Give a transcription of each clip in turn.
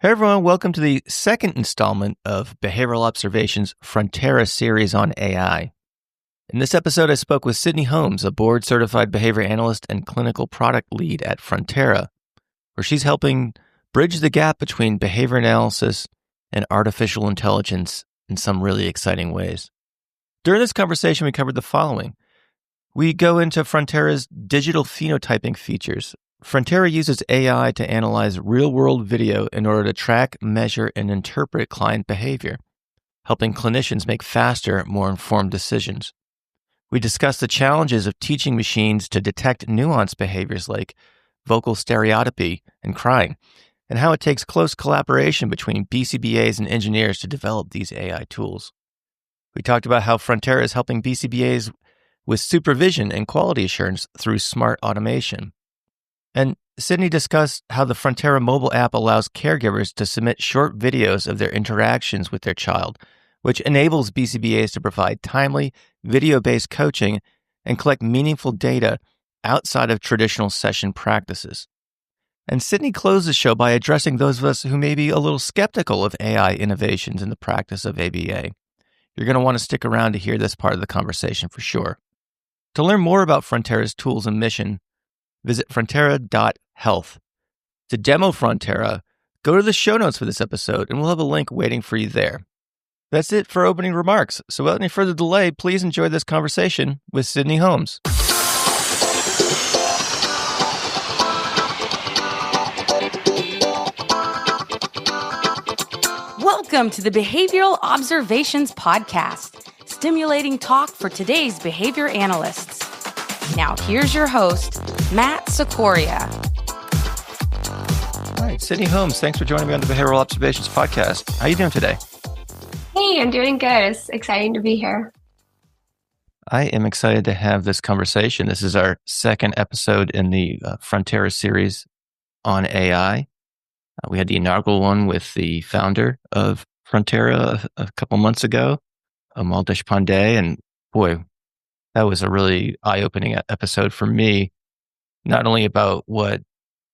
Hey everyone, welcome to the second installment of Behavioral Observations Frontera Series on AI. In this episode, I spoke with Sydney Holmes, a Board Certified Behavior Analyst and Clinical Product Lead at Frontera, where she's helping bridge the gap between behavior analysis and artificial intelligence in some really exciting ways. During this conversation, we covered the following. We go into Frontera's digital phenotyping features. Frontera uses AI to analyze real-world video in order to track, measure, and interpret client behavior, helping clinicians make faster, more informed decisions. We discuss the challenges of teaching machines to detect nuanced behaviors like vocal stereotypy and crying, and how it takes close collaboration between BCBAs and engineers to develop these AI tools. We talked about how Frontera is helping BCBAs with supervision and quality assurance through smart automation. And Sydney discussed how the Frontera mobile app allows caregivers to submit short videos of their interactions with their child, which enables BCBAs to provide timely, video-based coaching and collect meaningful data outside of traditional session practices. And Sydney closed the show by addressing those of us who may be a little skeptical of AI innovations in the practice of ABA. You're going to want to stick around to hear this part of the conversation for sure. To learn more about Frontera's tools and mission, visit frontera.health. To demo Frontera, go to the show notes for this episode, and we'll have a link waiting for you there. That's it for opening remarks. So without any further delay, please enjoy this conversation with Sydney Holmes. Welcome to the Behavioral Observations Podcast, stimulating talk for today's behavior analysts. Now, here's your host, Matt Sikoria. All right, Sydney Holmes, thanks for joining me on the Behavioral Observations Podcast. How are you doing today? Hey, I'm doing good. It's exciting to be here. I am excited to have this conversation. This is our second episode in the Frontera series on AI. We had the inaugural one with the founder of Frontera a couple months ago, Amol Deshpande, and boy, that was a really eye-opening episode for me, not only about what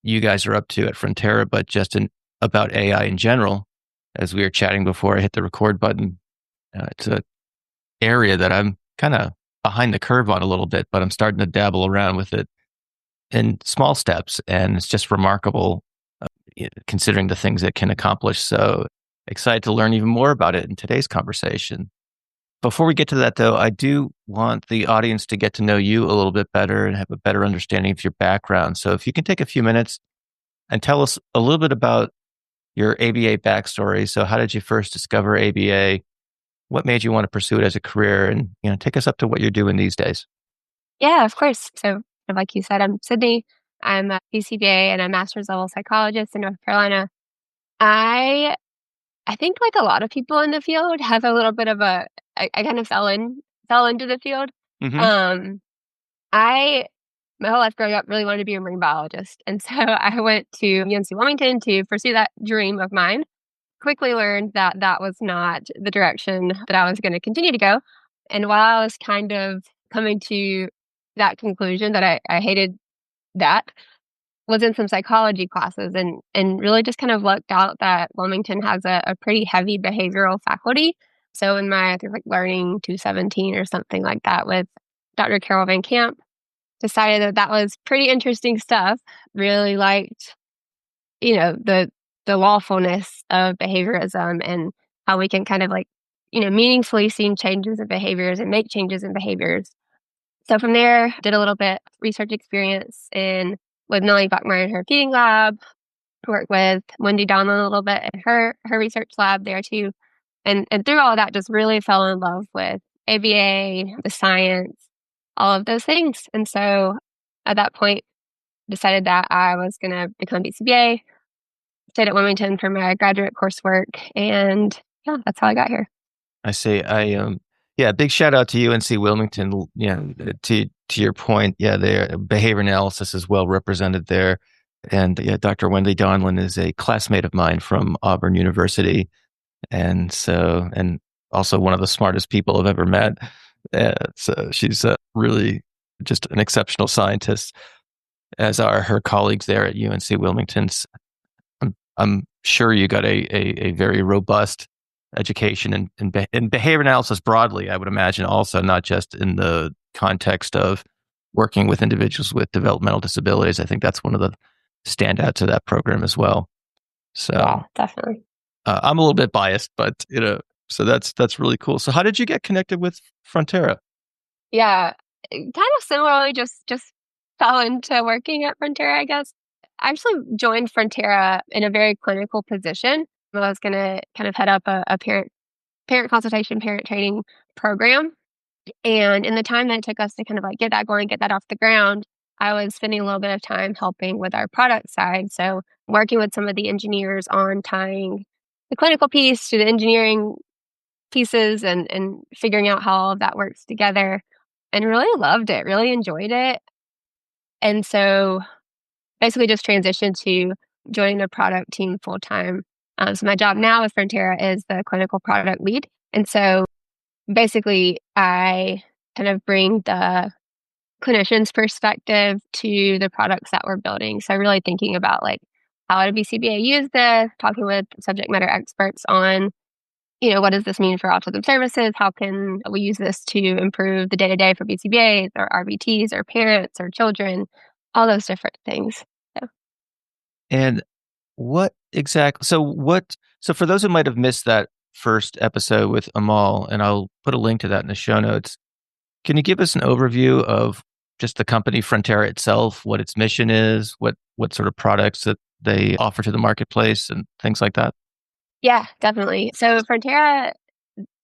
you guys are up to at Frontera, but just about AI in general. As we were chatting before I hit the record button, it's an area that I'm kind of behind the curve on a little bit, but I'm starting to dabble around with it in small steps, and it's just remarkable considering the things it can accomplish. So excited to learn even more about it in today's conversation. Before we get to that, though, I do want the audience to get to know you a little bit better and have a better understanding of your background. So if you can take a few minutes and tell us a little bit about your ABA backstory. So how did you first discover ABA? What made you want to pursue it as a career? And take us up to what you're doing these days. Yeah, of course. So like you said, I'm Sydney. I'm a BCBA and a master's level psychologist in North Carolina. I think like a lot of people in the field have a little bit of I kind of fell into the field. Mm-hmm. My whole life growing up really wanted to be a marine biologist. And so I went to UNC Wilmington to pursue that dream of mine. Quickly learned that that was not the direction that I was going to continue to go. And while I was kind of coming to that conclusion that I hated that, was in some psychology classes and really just kind of lucked out that Wilmington has a pretty heavy behavioral faculty. So in my, I think like learning 217 or something like that with Dr. Carol Van Camp, decided that was pretty interesting stuff. Really liked, the lawfulness of behaviorism and how we can kind of meaningfully see changes in behaviors and make changes in behaviors. So from there, did a little bit research experience with Melanie Bachmeyer in her feeding lab, worked with Wendy Donlin a little bit in her research lab there too. And through all of that, just really fell in love with ABA, the science, all of those things. And so at that point, decided that I was going to become BCBA, stayed at Wilmington for my graduate coursework, and yeah, that's how I got here. I see. Big shout out to UNC Wilmington. To your point, their behavior analysis is well represented there. And Dr. Wendy Donlin is a classmate of mine from Auburn University. And also one of the smartest people I've ever met. So she's really just an exceptional scientist, as are her colleagues there at UNC Wilmington. I'm sure you got a very robust education in behavior analysis broadly, I would imagine also, not just in the context of working with individuals with developmental disabilities. I think that's one of the standouts of that program as well. So Yeah, definitely. I'm a little bit biased, but so that's really cool. So how did you get connected with Frontera? Yeah, kind of similarly, just fell into working at Frontera, I guess. I actually joined Frontera in a very clinical position. I was going to kind of head up a parent consultation, parent training program. And in the time that it took us to kind of like get that going, get that off the ground, I was spending a little bit of time helping with our product side. So working with some of the engineers on tying the clinical piece to the engineering pieces and figuring out how all of that works together, and really loved it, really enjoyed it. And so basically just transitioned to joining the product team full time. So my job now with Frontera is the clinical product lead. And so basically I kind of bring the clinician's perspective to the products that we're building. So really thinking about like how would a BCBA use this, talking with subject matter experts on, what does this mean for autism services? How can we use this to improve the day-to-day for BCBAs or RBTs or parents or children, all those different things. So. And what exactly? So for those who might have missed that first episode with Amol, and I'll put a link to that in the show notes. Can you give us an overview of just the company Frontera itself, what its mission is, what sort of products that they offer to the marketplace, and things like that? Yeah, definitely. So Frontera,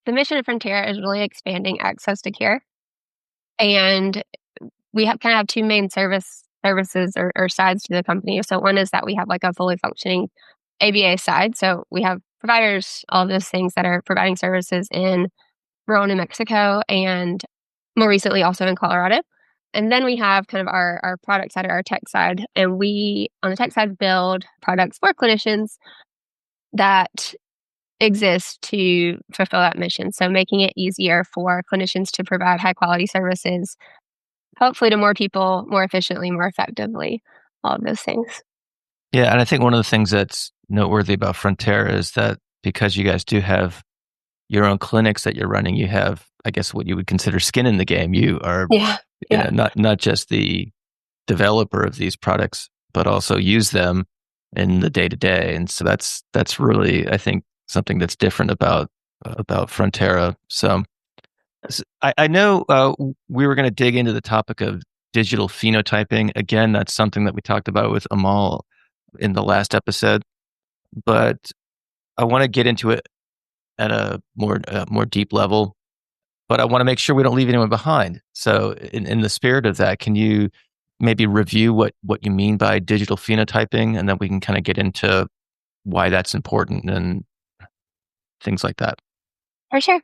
the mission of Frontera is really expanding access to care, and we kind of have two main services or sides to the company. So one is that we have like a fully functioning ABA side. So we have providers, all of those things that are providing services in rural New Mexico and more recently also in Colorado. And then we have kind of our product side or our tech side. And we, on the tech side, build products for clinicians that exist to fulfill that mission. So making it easier for clinicians to provide high quality services, hopefully to more people, more efficiently, more effectively, all of those things. Yeah, and I think one of the things that's noteworthy about Frontera is that because you guys do have your own clinics that you're running, you have, I guess, what you would consider skin in the game. You are, Yeah. not just the developer of these products, but also use them in the day to day. And so that's really, I think, something that's different about Frontera. So I know we were going to dig into the topic of digital phenotyping. Again, that's something that we talked about with Amol in the last episode, but I want to get into it at a more deep level. But I want to make sure we don't leave anyone behind. So, in the spirit of that, can you maybe review what you mean by digital phenotyping, and then we can kind of get into why that's important and things like that. For sure.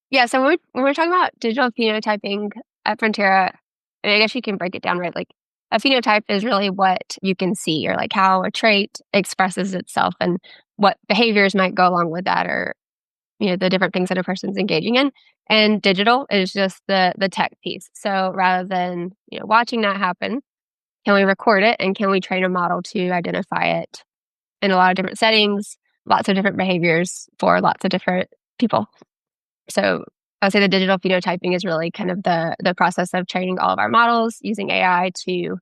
Yeah. So when we're talking about digital phenotyping at Frontera, I guess you can break it down, right? Like a phenotype is really what you can see or like how a trait expresses itself and what behaviors might go along with that or, the different things that a person's engaging in. And digital is just the tech piece. So rather than, watching that happen, can we record it and can we train a model to identify it in a lot of different settings, lots of different behaviors for lots of different people? So I would say the digital phenotyping is really kind of the process of training all of our models using AI to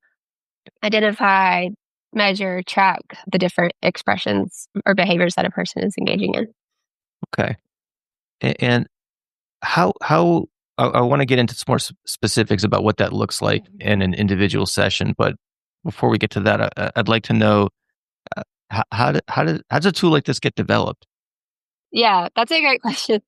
identify, measure, track the different expressions or behaviors that a person is engaging in. Okay. And how I want to get into some more specifics about what that looks like in an individual session. But before we get to that, I'd like to know how does a tool like this get developed? Yeah, that's a great question.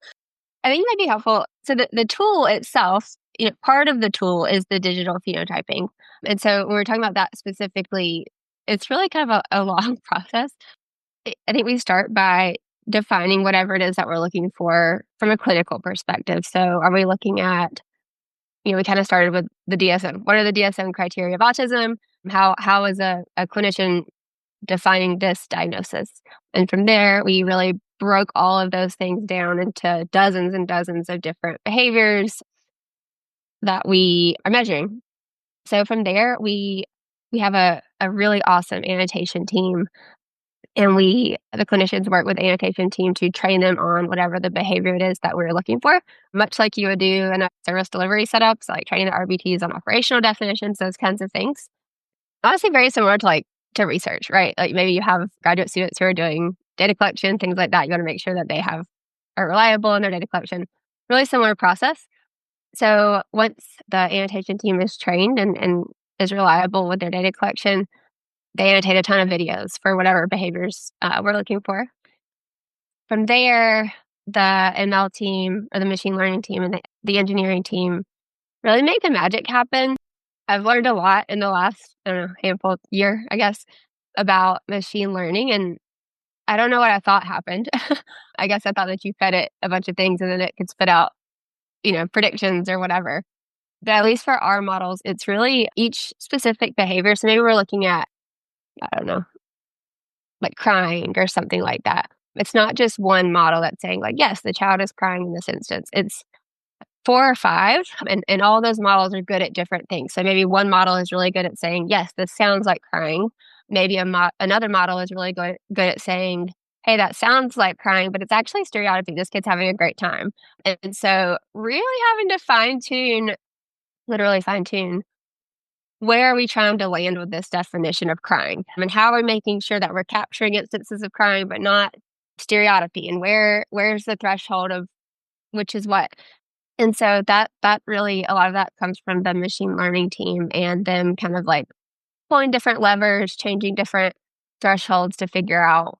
I think it might be helpful. So the tool itself, part of the tool is the digital phenotyping. And so when we're talking about that specifically, it's really kind of a long process. I think we start by defining whatever it is that we're looking for from a clinical perspective. So are we looking at, we kind of started with the DSM. What are the DSM criteria of autism? How is a clinician defining this diagnosis? And from there, we really broke all of those things down into dozens and dozens of different behaviors that we are measuring. So from there, we have a really awesome annotation team. And the clinicians work with the annotation team to train them on whatever the behavior it is that we're looking for, much like you would do in a service delivery setups, like training the RBTs on operational definitions, those kinds of things. Honestly, very similar to research, right? Like maybe you have graduate students who are doing data collection, things like that. You want to make sure that they are reliable in their data collection. Really similar process. So once the annotation team is trained and is reliable with their data collection, they annotate a ton of videos for whatever behaviors we're looking for. From there, the ML team or the machine learning team and the engineering team really make the magic happen. I've learned a lot in the last, year, I guess, about machine learning. And I don't know what I thought happened. I guess I thought that you fed it a bunch of things and then it could spit out, predictions or whatever. But at least for our models, it's really each specific behavior. So maybe we're looking at, I don't know, like crying or something like that. It's not just one model that's saying like, yes, the child is crying in this instance. It's 4 or 5, and all those models are good at different things. So maybe one model is really good at saying, yes, this sounds like crying. Maybe another model is really good at saying, hey, that sounds like crying, but it's actually stereotypy. This kid's having a great time. And so really having to literally fine tune, where are we trying to land with this definition of crying? I mean, how are we making sure that we're capturing instances of crying, but not stereotypy? And where's the threshold of which is what? And so that really, a lot of that comes from the machine learning team and them kind of like pulling different levers, changing different thresholds to figure out,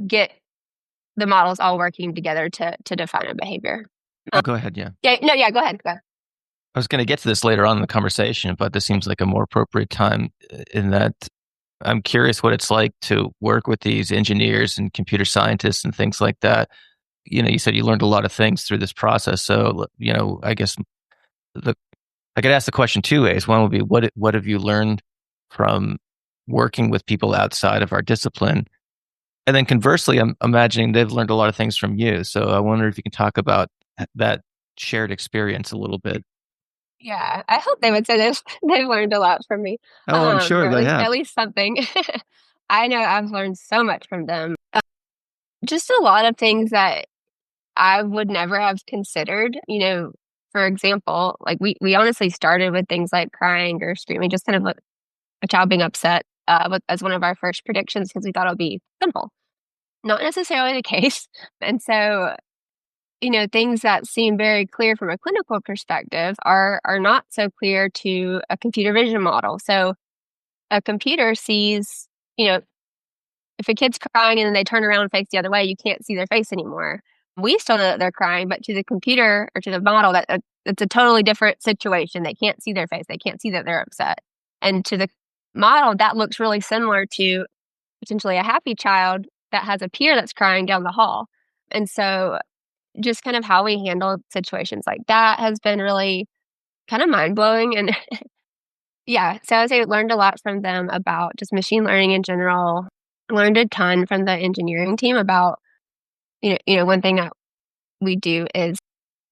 get the models all working together to define a behavior. Go ahead. Yeah. Yeah, go ahead. Go. I was going to get to this later on in the conversation, but this seems like a more appropriate time in that I'm curious what it's like to work with these engineers and computer scientists and things like that. You said you learned a lot of things through this process. So, I guess I could ask the question two ways. One would be, what have you learned from working with people outside of our discipline? And then conversely, I'm imagining they've learned a lot of things from you. So I wonder if you can talk about that shared experience a little bit. Yeah, I hope they would say they've learned a lot from me. Oh, I'm sure they have. At least something. I know I've learned so much from them. Just a lot of things that I would never have considered. For example, like we honestly started with things like crying or screaming, just kind of a child being upset as one of our first predictions because we thought it would be simple. Not necessarily the case. And so, things that seem very clear from a clinical perspective are not so clear to a computer vision model. So a computer sees, if a kid's crying and then they turn around and face the other way, you can't see their face anymore. We still know that they're crying, but to the computer or to the model, it's a totally different situation. They can't see their face. They can't see that they're upset. And to the model, that looks really similar to potentially a happy child that has a peer that's crying down the hall. And so just kind of how we handle situations like that has been really kind of mind-blowing. And yeah, so I would say learned a lot from them about just machine learning in general. Learned a ton from the engineering team about, one thing that we do is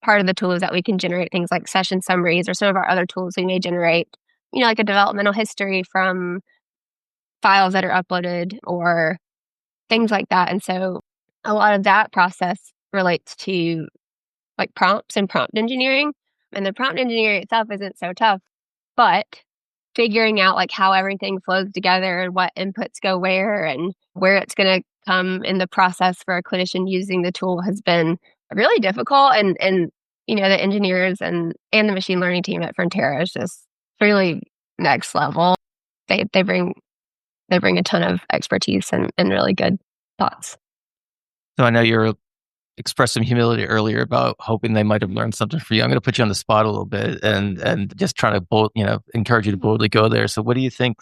part of the tool is that we can generate things like session summaries or some of our other tools we may generate, like a developmental history from files that are uploaded or things like that. And so a lot of that process relates to like prompts and prompt engineering. And the prompt engineering itself isn't so tough, but figuring out like how everything flows together and what inputs go where and where it's going to come in the process for a clinician using the tool has been really difficult. And the engineers and the machine learning team at Frontera is just really next level. They bring a ton of expertise and really good thoughts. So I know you're expressed some humility earlier about hoping they might have learned something from you. I'm going to put you on the spot a little bit and just trying to encourage you to boldly go there. So what do you think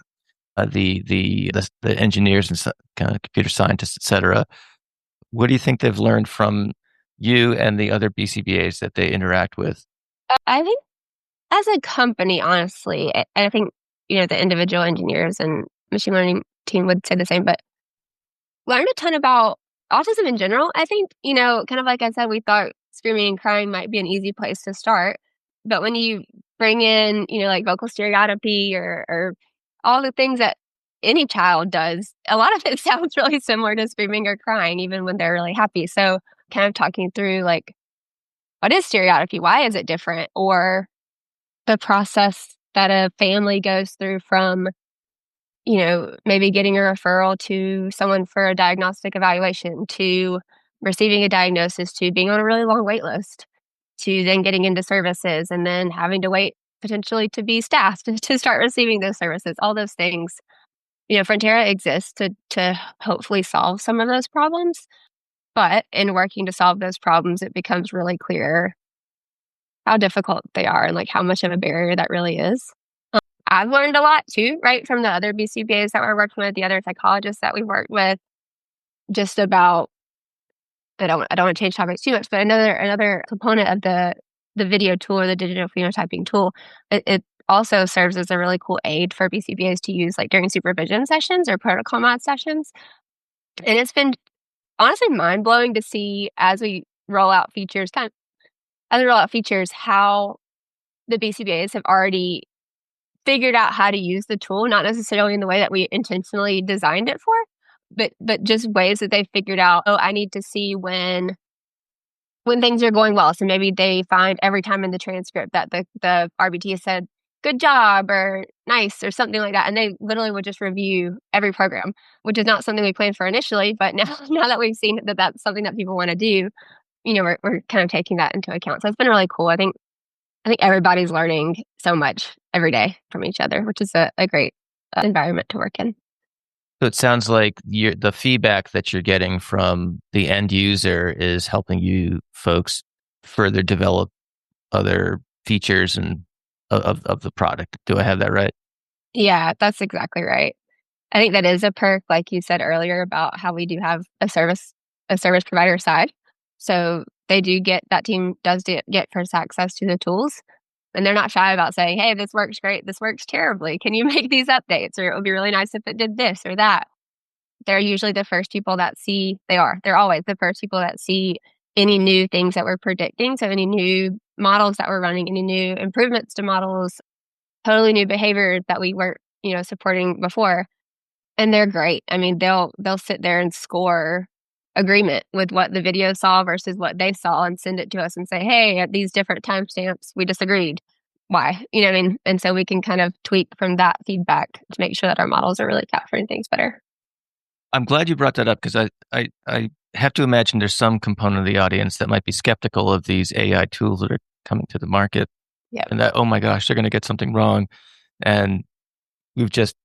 the engineers and kind of computer scientists, et cetera, what do you think they've learned from you and the other BCBAs that they interact with? I think as a company, honestly, I think, the individual engineers and machine learning team would say the same, but learned a ton about autism in general. I think, kind of like I said, we thought screaming and crying might be an easy place to start. But when you bring in, like vocal stereotypy or all the things that any child does, a lot of it sounds really similar to screaming or crying, even when they're really happy. So kind of talking through like, what is stereotypy? Why is it different? Or the process that a family goes through from, maybe getting a referral to someone for a diagnostic evaluation, to receiving a diagnosis, to being on a really long wait list, to then getting into services and then having to wait potentially to be staffed to start receiving those services, all those things. Frontera exists to hopefully solve some of those problems. But in working to solve those problems, it becomes really clear how difficult they are and like how much of a barrier that really is. I've learned a lot too, right, from the other BCBAs that we're working with, the other psychologists that we worked with, just about. I don't want to change topics too much, but another component of the video tool or the digital phenotyping tool, it also serves as a really cool aid for BCBAs to use like during supervision sessions or protocol mod sessions. And it's been honestly mind blowing to see as we roll out features, how the BCBAs have already figured out how to use the tool, not necessarily in the way that we intentionally designed it for, but just ways that they've figured out, oh, I need to see when things are going well. So maybe they find every time in the transcript that the RBT said, good job or nice or something like that. And they literally would just review every program, which is not something we planned for initially. But now that we've seen that that's something that people want to do, we're kind of taking that into account. So it's been really cool. I think everybody's learning so much every day from each other, which is a great environment to work in. So it sounds like the feedback that you're getting from the end user is helping you folks further develop other features and of the product. Do I have that right? Yeah, that's exactly right. I think that is a perk, like you said earlier, about how we do have a service provider side. So that team does get first access to the tools. And they're not shy about saying, hey, this works great, this works terribly. Can you make these updates? Or it would be really nice if it did this or that. They're usually the first people that they're always the first people that see any new things that we're predicting. So any new models that we're running, any new improvements to models, totally new behavior that we weren't, supporting before. And they're great. I mean, they'll sit there and score agreement with what the video saw versus what they saw and send it to us and say, hey, at these different timestamps, we disagreed. Why? You know what I mean? And so we can kind of tweak from that feedback to make sure that our models are really capturing things better. I'm glad you brought that up because I have to imagine there's some component of the audience that might be skeptical of these AI tools that are coming to the market. Yep. And that, oh my gosh, they're going to get something wrong. And we've just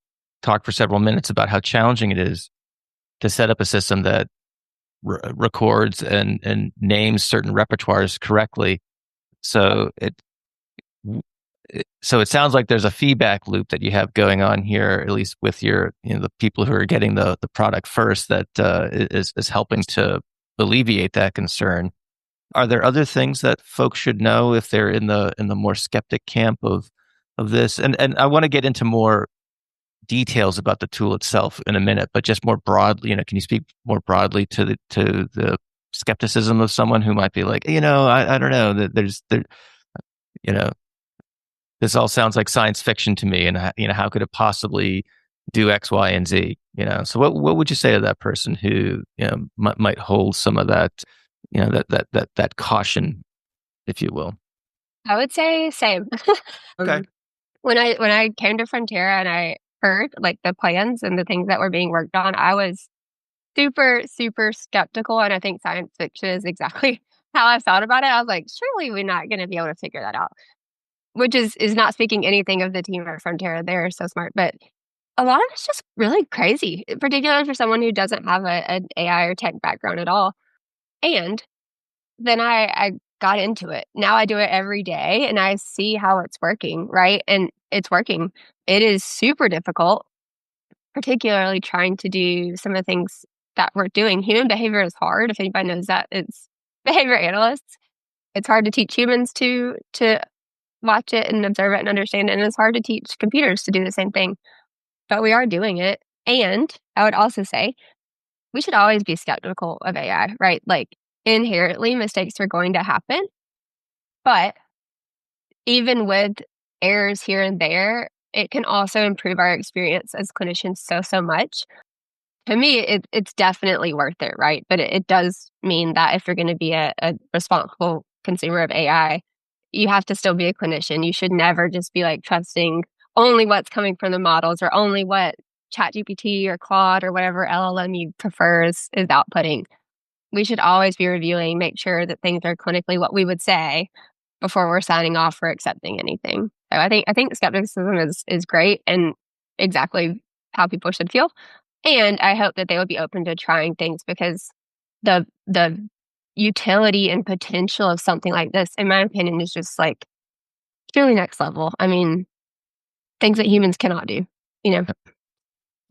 talked for several minutes about how challenging it is to set up a system that records and names certain repertoires correctly. So it sounds like there's a feedback loop that you have going on here, at least with your, the people who are getting the product first, that is helping to alleviate that concern. Are there other things that folks should know if they're in the more skeptic camp of this? And I want to get into more details about the tool itself in a minute, but just more broadly, can you speak more broadly to the skepticism of someone who might be like, I don't know, that this all sounds like science fiction to me, and how could it possibly do X, Y, and Z? So what would you say to that person who might hold some of that, that caution, if you will? I would say same. Okay. When I came to Frontera and I heard like the plans and the things that were being worked on, I was super, super skeptical. And I think science fiction is exactly how I felt about it. I was like, surely we're not going to be able to figure that out, which is not speaking anything of the team at Frontera. They're so smart, but a lot of it's just really crazy, particularly for someone who doesn't have an AI or tech background at all. And then I got into it. Now I do it every day and I see how it's working, right? And it's working. It is super difficult, particularly trying to do some of the things that we're doing. Human behavior is hard. If anybody knows that, it's behavior analysts. It's hard to teach humans to watch it and observe it and understand it. And it's hard to teach computers to do the same thing. But we are doing it. And I would also say we should always be skeptical of AI, right? Like inherently mistakes are going to happen. But even with errors here and there, it can also improve our experience as clinicians so much. To me, it's definitely worth it, right? But it does mean that if you're going to be a responsible consumer of AI, you have to still be a clinician. You should never just be like trusting only what's coming from the models or only what ChatGPT or Claude or whatever LLM you prefer is outputting. We should always be reviewing, make sure that things are clinically what we would say before we're signing off or accepting anything. So I think skepticism is great and exactly how people should feel. And I hope that they would be open to trying things because the utility and potential of something like this, in my opinion, is just like truly next level. I mean, things that humans cannot do, you know?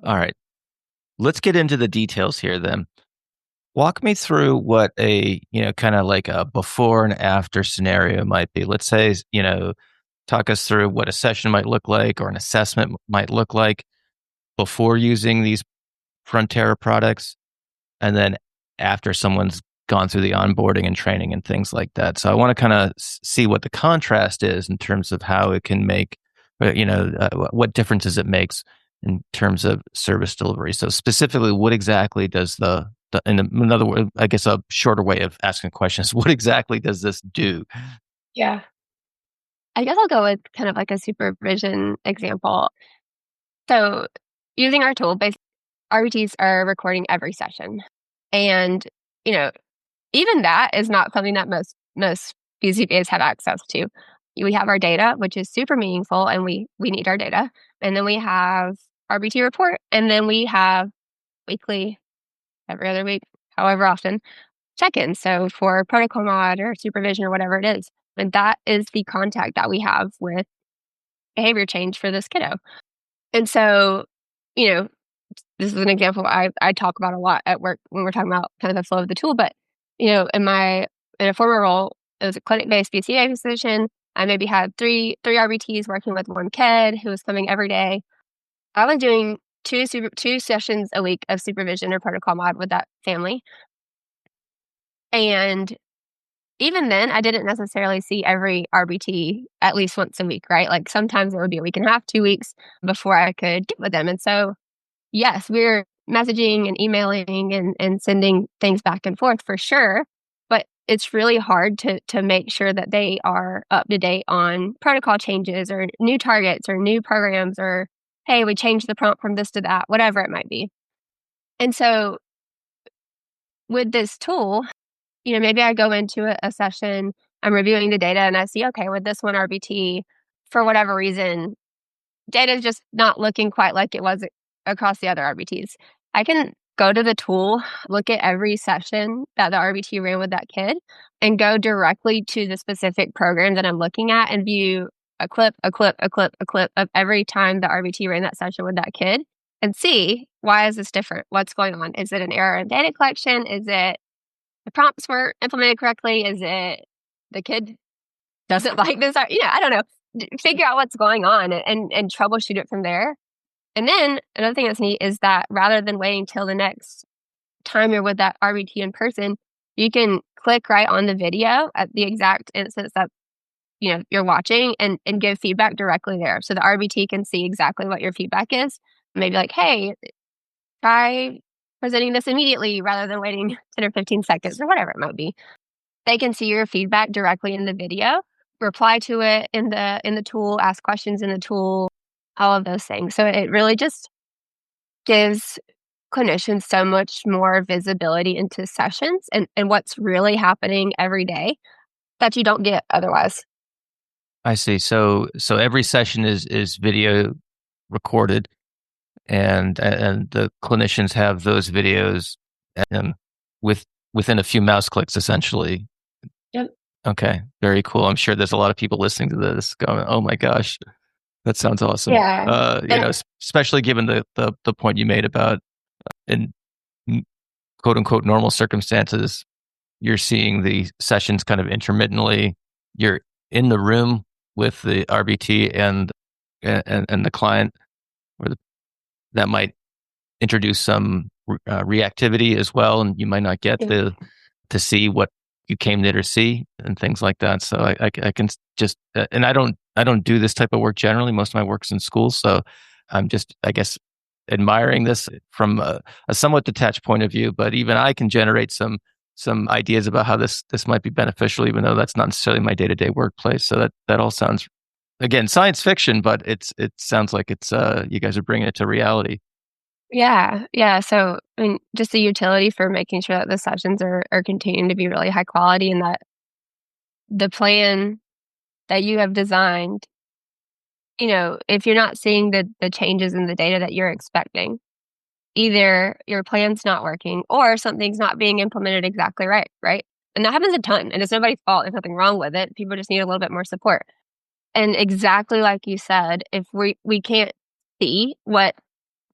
All right. Let's get into the details here then. Walk me through what a, kind of like a before and after scenario might be. Let's say, talk us through what a session might look like or an assessment might look like before using these Frontera products, and then after someone's gone through the onboarding and training and things like that. So I want to kind of see what the contrast is in terms of how it can make, what differences it makes in terms of service delivery. So specifically, what exactly does in another word, I guess a shorter way of asking questions, what exactly does this do? Yeah. I guess I'll go with kind of like a supervision example. So using our tool, basically, RBTs are recording every session. And, even that is not something that most BCBAs have access to. We have our data, which is super meaningful, and we need our data. And then we have RBT report, and then we have weekly, every other week, however often, check-ins. So for protocol mod or supervision or whatever it is. And that is the contact that we have with behavior change for this kiddo. And so, this is an example I talk about a lot at work when we're talking about kind of the flow of the tool. But, in a former role, it was a clinic-based BCA physician. I maybe had three RBTs working with one kid who was coming every day. I was doing two sessions a week of supervision or protocol mod with that family. And even then, I didn't necessarily see every RBT at least once a week, right? Like sometimes it would be a week and a half, 2 weeks before I could get with them. And so, yes, we're messaging and emailing and sending things back and forth for sure. But it's really hard to make sure that they are up to date on protocol changes or new targets or new programs or, hey, we changed the prompt from this to that, whatever it might be. And so with this tool, maybe I go into a session, I'm reviewing the data and I see, okay, with this one RBT, for whatever reason, data is just not looking quite like it was across the other RBTs. I can go to the tool, look at every session that the RBT ran with that kid, and go directly to the specific program that I'm looking at and view a clip of every time the RBT ran that session with that kid and see, why is this different? What's going on? Is it an error in data collection? Is it the prompts weren't implemented correctly? Is it the kid doesn't like this? I don't know. Figure out what's going on and troubleshoot it from there. And then another thing that's neat is that rather than waiting till the next time you're with that RBT in person, you can click right on the video at the exact instance that you're watching and give feedback directly there. So the RBT can see exactly what your feedback is. Maybe like, hey, try presenting this immediately rather than waiting 10 or 15 seconds or whatever it might be. They can see your feedback directly in the video, reply to it in the tool, ask questions in the tool, all of those things. So it really just gives clinicians so much more visibility into sessions and what's really happening every day that you don't get otherwise. I see. So every session is video recorded, and the clinicians have those videos within a few mouse clicks, essentially. Yep. Okay, very cool. I'm sure there's a lot of people listening to this going, "Oh my gosh, that sounds awesome." Yeah. Especially given the point you made about in quote unquote normal circumstances, you're seeing the sessions kind of intermittently. You're in the room with the RBT and the client, that might introduce some reactivity as well, and you might not get to see what you came there to see and things like that. So I can just and I don't I don't do this type of work generally. Most of my work's in schools. So I'm just, I guess, admiring this from a somewhat detached point of view. But even I can generate some ideas about how this might be beneficial, even though that's not necessarily my day-to-day workplace. So that all sounds, again, science fiction, but it sounds like it's you guys are bringing it to reality. Yeah, yeah. So, I mean, just the utility for making sure that the sessions are continuing to be really high quality and that the plan that you have designed, if you're not seeing the changes in the data that you're expecting, either your plan's not working or something's not being implemented exactly right, right? And that happens a ton, and it's nobody's fault. There's nothing wrong with it. People just need a little bit more support. And exactly like you said, if we can't see what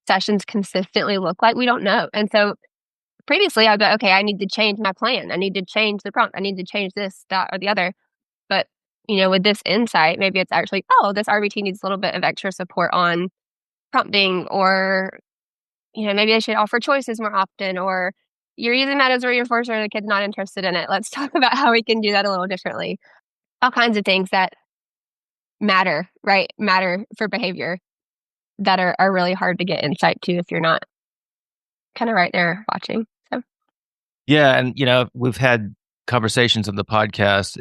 sessions consistently look like, we don't know. And so previously I'd be like, okay, I need to change my plan. I need to change the prompt. I need to change this, that, or the other. But, with this insight, maybe it's actually, oh, this RBT needs a little bit of extra support on prompting, or, maybe I should offer choices more often, or you're using that as a reinforcer, the kid's not interested in it. Let's talk about how we can do that a little differently. All kinds of things that matter, right? Matter for behavior that are really hard to get insight to if you're not kind of right there watching. So, Yeah, and we've had conversations on the podcast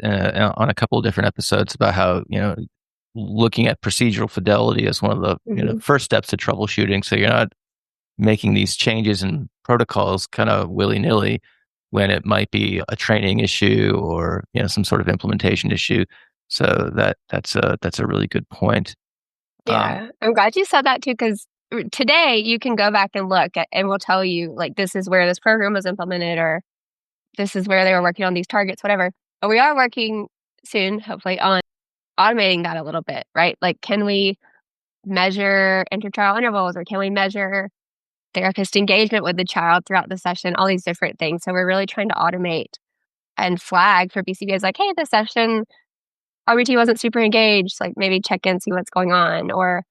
on a couple of different episodes about how looking at procedural fidelity as one of the first steps to troubleshooting. So you're not making these changes in protocols kind of willy-nilly when it might be a training issue or some sort of implementation issue. So that's a really good point. yeah, I'm glad you said that too, because today you can go back and look at, and we'll tell you, like, this is where this program was implemented, or this is where they were working on these targets, whatever. But we are working soon, hopefully, on automating that a little bit, right? Like, can we measure intertrial intervals, or can we measure therapist engagement with the child throughout the session, all these different things. So we're really trying to automate and flag for BCBAs like, hey, this session, RBT wasn't super engaged, like maybe check in, see what's going on, or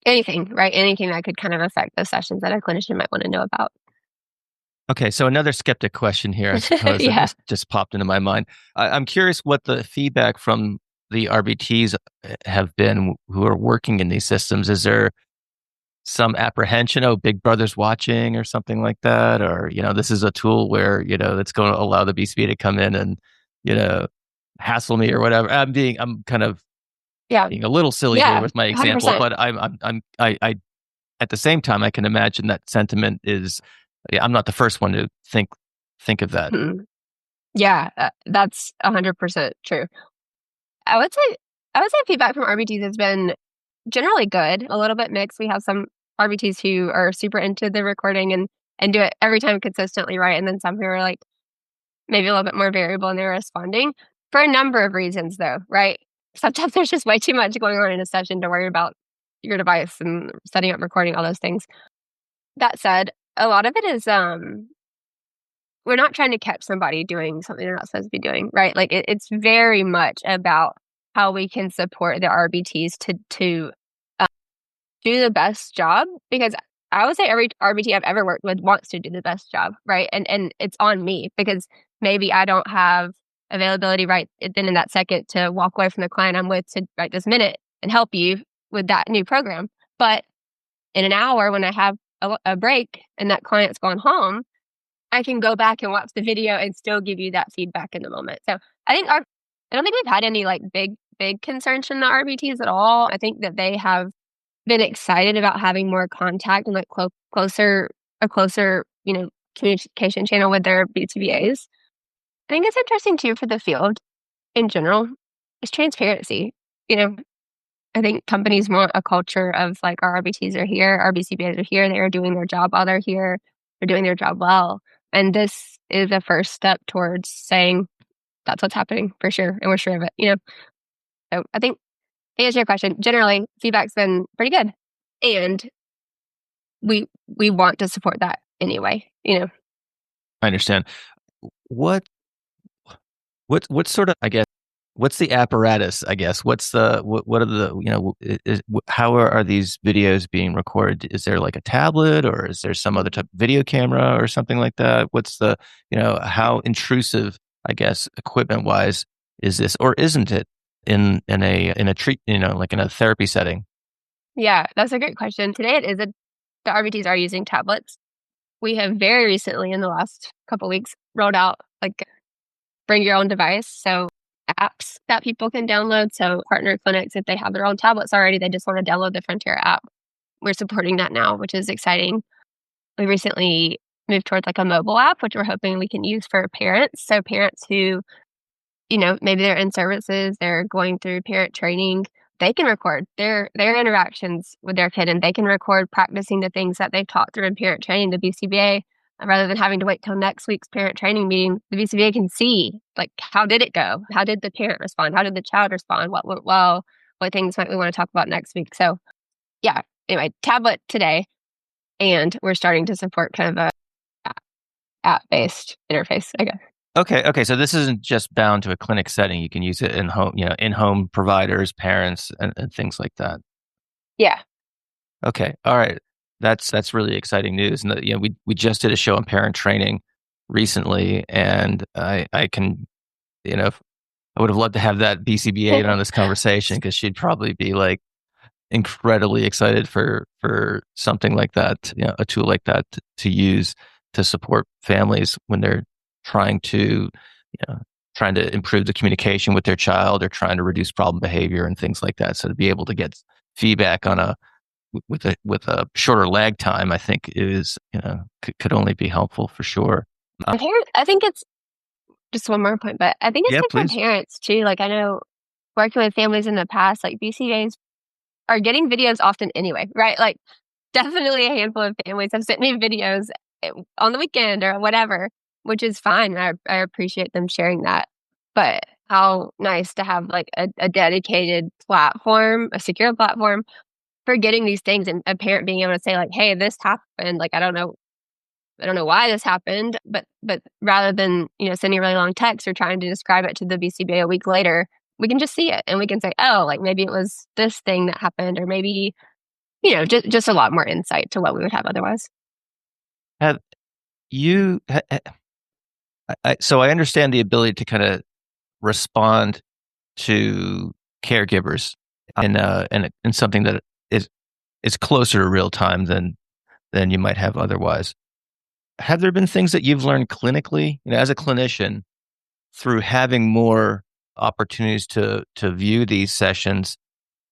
anything, right? Anything that could kind of affect those sessions that a clinician might want to know about. Okay, so another skeptic question here, I suppose, Yeah. that just popped into my mind. I'm curious what the feedback from the RBTs have been who are working in these systems. Is there some apprehension, oh, Big Brother's watching or something like that? Or, this is a tool where, that's going to allow the BCBA to come in and, hassle me or whatever. I'm kind of being a little silly here with my example, 100%. but I at the same time, I can imagine that sentiment is, I'm not the first one to think of that. Mm-hmm. Yeah, that's 100% true. I would say feedback from RBTs has been generally good, a little bit mixed. We have some RBTs who are super into the recording and do it every time consistently right, and then some who are like maybe a little bit more variable in their responding for a number of reasons, though, right? Sometimes there's just way too much going on in a session to worry about your device and setting up recording, all those things. That said, a lot of it is we're not trying to catch somebody doing something they're not supposed to be doing, right? Like it's very much about how we can support the RBTs to do the best job, because I would say every RBT I've ever worked with wants to do the best job, right? And it's on me because maybe I don't have availability right then in that second to walk away from the client I'm with to right this minute and help you with that new program. But in an hour, when I have a break and that client's gone home, I can go back and watch the video and still give you that feedback in the moment. So I don't think we've had any like big concerns from the RBTs at all. I think that they have been excited about having more contact and like a closer communication channel with their BCBAs. I think it's interesting too for the field in general is transparency. I think companies want a culture of like our RBTs are here, our BCBAs are here, they are doing their job while they're here, they're doing their job well. And this is a first step towards saying that's what's happening for sure, and we're sure of it. So I think to answer your question, generally feedback's been pretty good, and we want to support that anyway. I understand. What sort of, I guess, what's the apparatus? I guess what's the what are the how are these videos being recorded? Is there like a tablet, or is there some other type of video camera or something like that? What's the how intrusive, I guess, equipment wise is this, or isn't it? in a treat, like in a therapy setting? Yeah, that's a great question. Today the RBTs are using tablets. We have very recently, in the last couple weeks, rolled out like bring your own device. So apps that people can download. So partner clinics, if they have their own tablets already, they just want to download the Frontera app. We're supporting that now, which is exciting. We recently moved towards like a mobile app, which we're hoping we can use for parents. So parents who, maybe they're in services, they're going through parent training, they can record their interactions with their kid, and they can record practicing the things that they've taught through in parent training, the BCBA. Rather than having to wait till next week's parent training meeting, the BCBA can see, like, how did it go? How did the parent respond? How did the child respond? What went well? What things might we want to talk about next week? So, yeah, anyway, tablet today, and we're starting to support kind of a app-based interface, I guess. Okay. So this isn't just bound to a clinic setting. You can use it in home, in-home providers, parents, and things like that. Yeah. Okay. All right. That's really exciting news. And we just did a show on parent training recently, and I can, I would have loved to have that BCBA on this conversation, because she'd probably be like incredibly excited for something like that, a tool like that to use to support families when they're trying to improve the communication with their child, or trying to reduce problem behavior and things like that. So to be able to get feedback with a shorter lag time, I think could only be helpful for sure. I think it's just one more point, but I think it's Yeah, good for please. parents too. Like, I know working with families in the past, like BCAs are getting videos often anyway, right? Like, definitely a handful of families have sent me videos on the weekend or whatever, which is fine. I appreciate them sharing that. But how nice to have like a dedicated platform, a secure platform for getting these things, and a parent being able to say like, "Hey, this happened. Like, I don't know why this happened," but rather than, sending a really long text or trying to describe it to the BCBA a week later, we can just see it and we can say, "Oh, like maybe it was this thing that happened," or maybe, just a lot more insight to what we would have otherwise. Have you? So I understand the ability to kind of respond to caregivers in something that is closer to real time than you might have otherwise. Have there been things that you've learned clinically, as a clinician, through having more opportunities to view these sessions,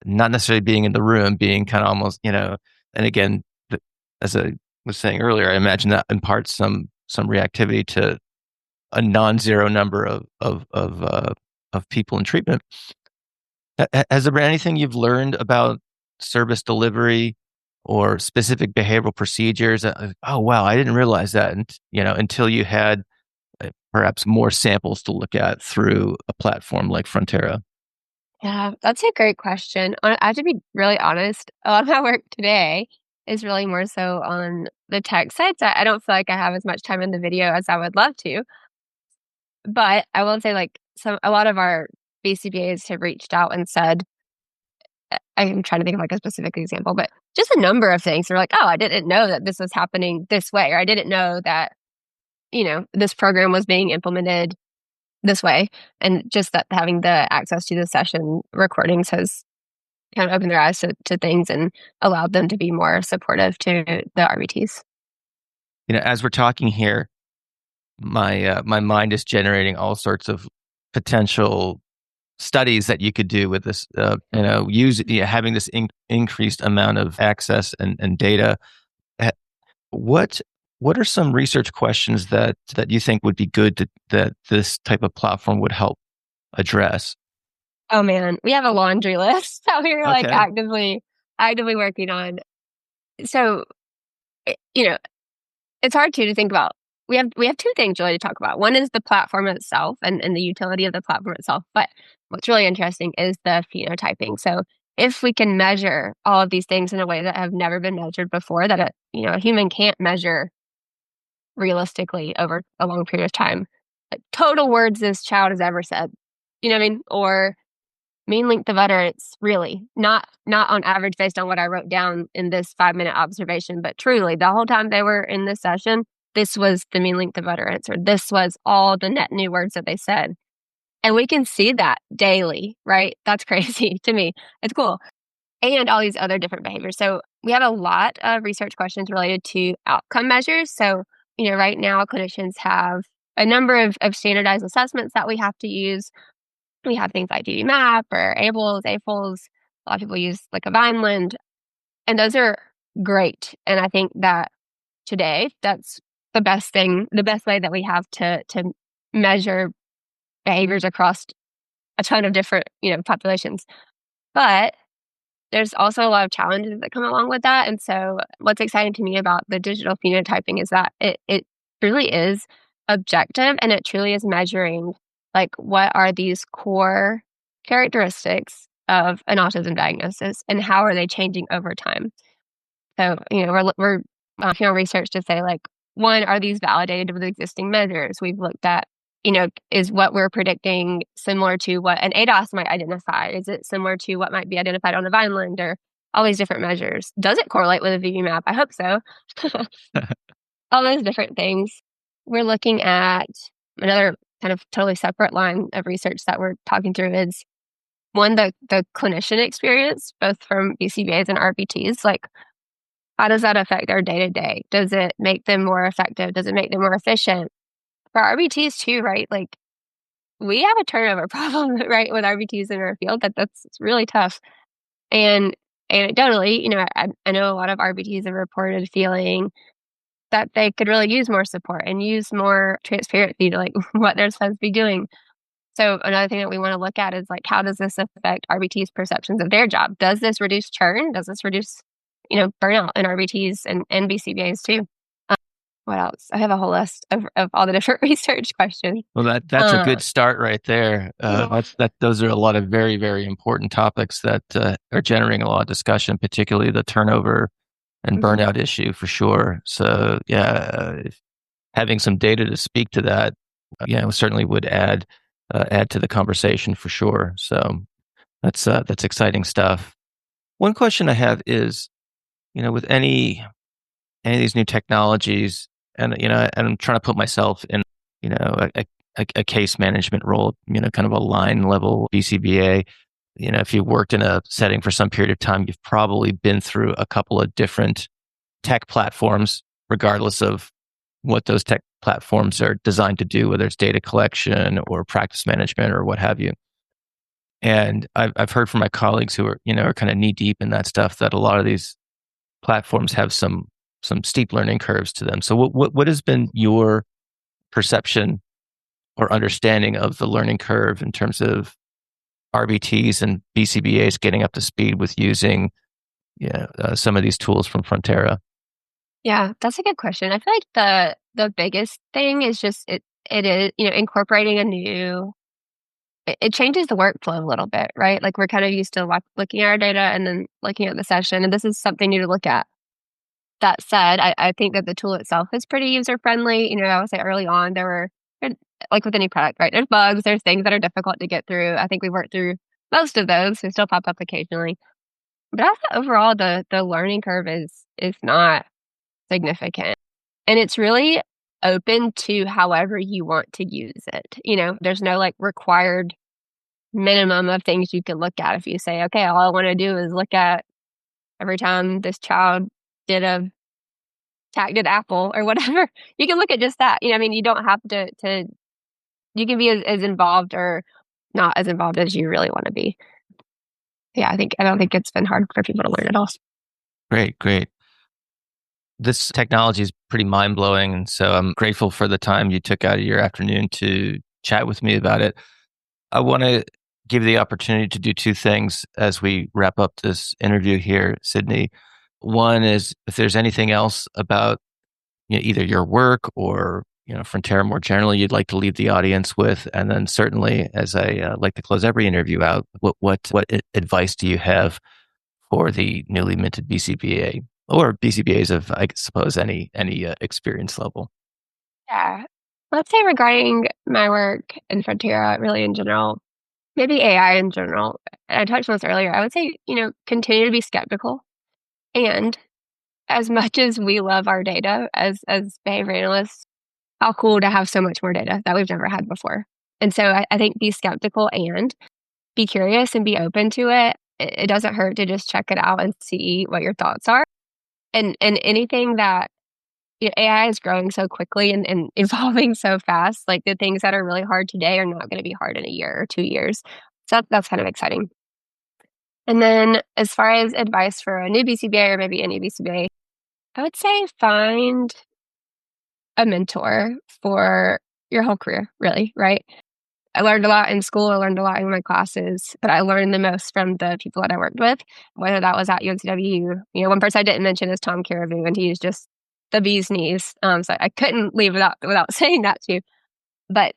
not necessarily being in the room, being kind of almost, and again, as I was saying earlier, I imagine that imparts some reactivity to a non-zero number of people in treatment. Has there been anything you've learned about service delivery or specific behavioral procedures? Oh, wow, I didn't realize that, and until you had perhaps more samples to look at through a platform like Frontera. Yeah, that's a great question. I have to be really honest. A lot of my work today is really more so on the tech side. So I don't feel like I have as much time in the video as I would love to. But I will say, like, a lot of our BCBAs have reached out and said, I'm trying to think of like a specific example, but just a number of things. They're like, "Oh, I didn't know that this was happening this way," or "I didn't know that, this program was being implemented this way." And just that having the access to the session recordings has kind of opened their eyes to things and allowed them to be more supportive to the RBTs. As we're talking here, my mind is generating all sorts of potential studies that you could do with this. Having this increased amount of access and data. Ha- What what are some research questions that you think would be good that this type of platform would help address? Oh man, we have a laundry list that we're like Okay. actively working on. So, it- you know, it's hard to think about. We have two things really to talk about. One is the platform itself and the utility of the platform itself. But what's really interesting is the phenotyping. So if we can measure all of these things in a way that have never been measured before, that a human can't measure realistically over a long period of time, like total words this child has ever said, you know what I mean, or mean length of utterance, really not on average based on what I wrote down in this 5-minute observation, but truly the whole time they were in this session, this was the mean length of utterance, or this was all the net new words that they said. And we can see that daily, right? That's crazy to me. It's cool. And all these other different behaviors. So we have a lot of research questions related to outcome measures. So, right now clinicians have a number of standardized assessments that we have to use. We have things like DBMAP or ABLS, AFLS. A lot of people use like a Vineland, and those are great. And I think that today that's the best way that we have to measure behaviors across a ton of different, populations. But there's also a lot of challenges that come along with that. And so what's exciting to me about the digital phenotyping is that it truly is objective, and it truly is measuring like what are these core characteristics of an autism diagnosis and how are they changing over time. So, we're research to say like, one, are these validated with existing measures? We've looked at, is what we're predicting similar to what an ADOS might identify? Is it similar to what might be identified on a Vineland, or all these different measures? Does it correlate with a VB-MAP? I hope so. All those different things. We're looking at another kind of totally separate line of research that we're talking through is, one, the clinician experience, both from BCBAs and RBTs. Like, how does that affect their day-to-day? Does it make them more effective? Does it make them more efficient? For RBTs too, right? Like, we have a turnover problem, right, with RBTs in our field. That's really tough. And anecdotally, I know a lot of RBTs have reported feeling that they could really use more support and use more transparency to like what they're supposed to be doing. So another thing that we want to look at is like, how does this affect RBTs' perceptions of their job? Does this reduce churn? Does this reduce, burnout in RBTs and BCBAs too? What else? I have a whole list of all the different research questions. Well, that's a good start right there. Yeah. Those are a lot of very, very important topics that are generating a lot of discussion, particularly the turnover and burnout issue for sure. So having some data to speak to that, certainly would add to the conversation for sure. So that's exciting stuff. One question I have is, with any of these new technologies, and and I'm trying to put myself in, a case management role, kind of a line level BCBA. If you worked in a setting for some period of time, you've probably been through a couple of different tech platforms, regardless of what those tech platforms are designed to do, whether it's data collection or practice management or what have you. And I've heard from my colleagues who are kind of knee deep in that stuff, that a lot of these platforms have some steep learning curves to them. So what has been your perception or understanding of the learning curve in terms of RBTs and BCBAs getting up to speed with using some of these tools from Frontera? Yeah, that's a good question. I feel like the biggest thing is just it is, incorporating a new, it changes the workflow a little bit, right? Like, we're kind of used to looking at our data and then looking at the session, and this is something new to look at. That said, I think that the tool itself is pretty user friendly. I would say early on like with any product, right? There's bugs, there's things that are difficult to get through. I think we worked through most of those. They still pop up occasionally, but I think overall the learning curve is not significant, and it's really open to however you want to use it. There's no like required minimum of things you can look at. If you say, okay, all I want to do is look at every time this child did a tagged an apple or whatever, you can look at just that. You don't have to you can be as involved or not as involved as you really want to be. Yeah, I don't think it's been hard for people to learn at all. Great. This technology is pretty mind blowing. And so I'm grateful for the time you took out of your afternoon to chat with me about it. I want to give you the opportunity to do two things as we wrap up this interview here, Sydney. One is, if there's anything else about either your work or Frontera more generally you'd like to leave the audience with, and then certainly, as I like to close every interview out, what advice do you have for the newly minted BCBA or BCBAs of, I suppose, any experience level? Yeah, let's say regarding my work in Frontera, really in general, maybe AI in general. I touched on this earlier. I would say continue to be skeptical. And as much as we love our data as behavior analysts, how cool to have so much more data that we've never had before. And so I think be skeptical and be curious and be open to it. It doesn't hurt to just check it out and see what your thoughts are. And anything that AI is growing so quickly and evolving so fast, like the things that are really hard today are not going to be hard in a year or 2 years. So that's kind of exciting. And then as far as advice for a new BCBA or maybe any BCBA, I would say find a mentor for your whole career, really, right? I learned a lot in school. I learned a lot in my classes, but I learned the most from the people that I worked with, whether that was at UNCW. One person I didn't mention is Tom Caribou, and he's just the bee's knees. So I couldn't leave without saying that too. But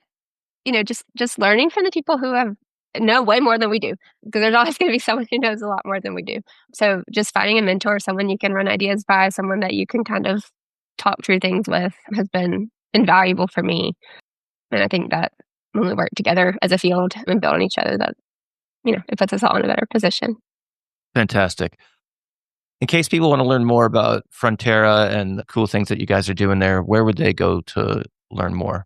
just learning from the people who know way more than we do, because there's always going to be someone who knows a lot more than we do. So just finding a mentor, someone you can run ideas by, someone that you can kind of talk through things with, has been invaluable for me. And I think that when we work together as a field and build on each other, that it puts us all in a better position. Fantastic. In case people want to learn more about Frontera and the cool things that you guys are doing there, where would they go to learn more?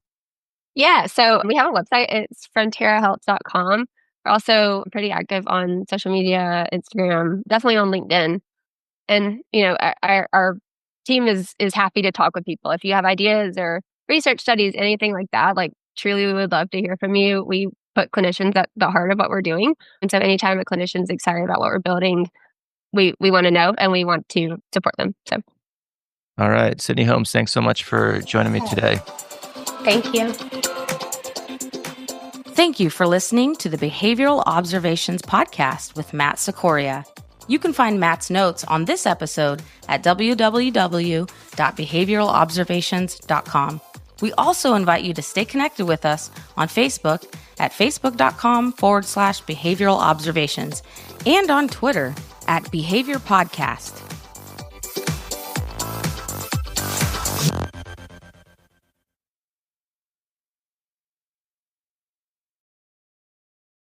Yeah, so we have a website. It's fronterahealth.com. We're also pretty active on social media, Instagram, definitely on LinkedIn. And, our team is happy to talk with people. If you have ideas or research studies, anything like that, like truly we would love to hear from you. We put clinicians at the heart of what we're doing. And so anytime a clinician's excited about what we're building, we want to know and we want to support them. So, all right, Sydney Holmes, thanks so much for joining me today. Thank you. Thank you for listening to the Behavioral Observations Podcast with Matt Cicoria. You can find Matt's notes on this episode at www.behavioralobservations.com. We also invite you to stay connected with us on Facebook at facebook.com/behavioral observations and on Twitter at Behavior Podcast.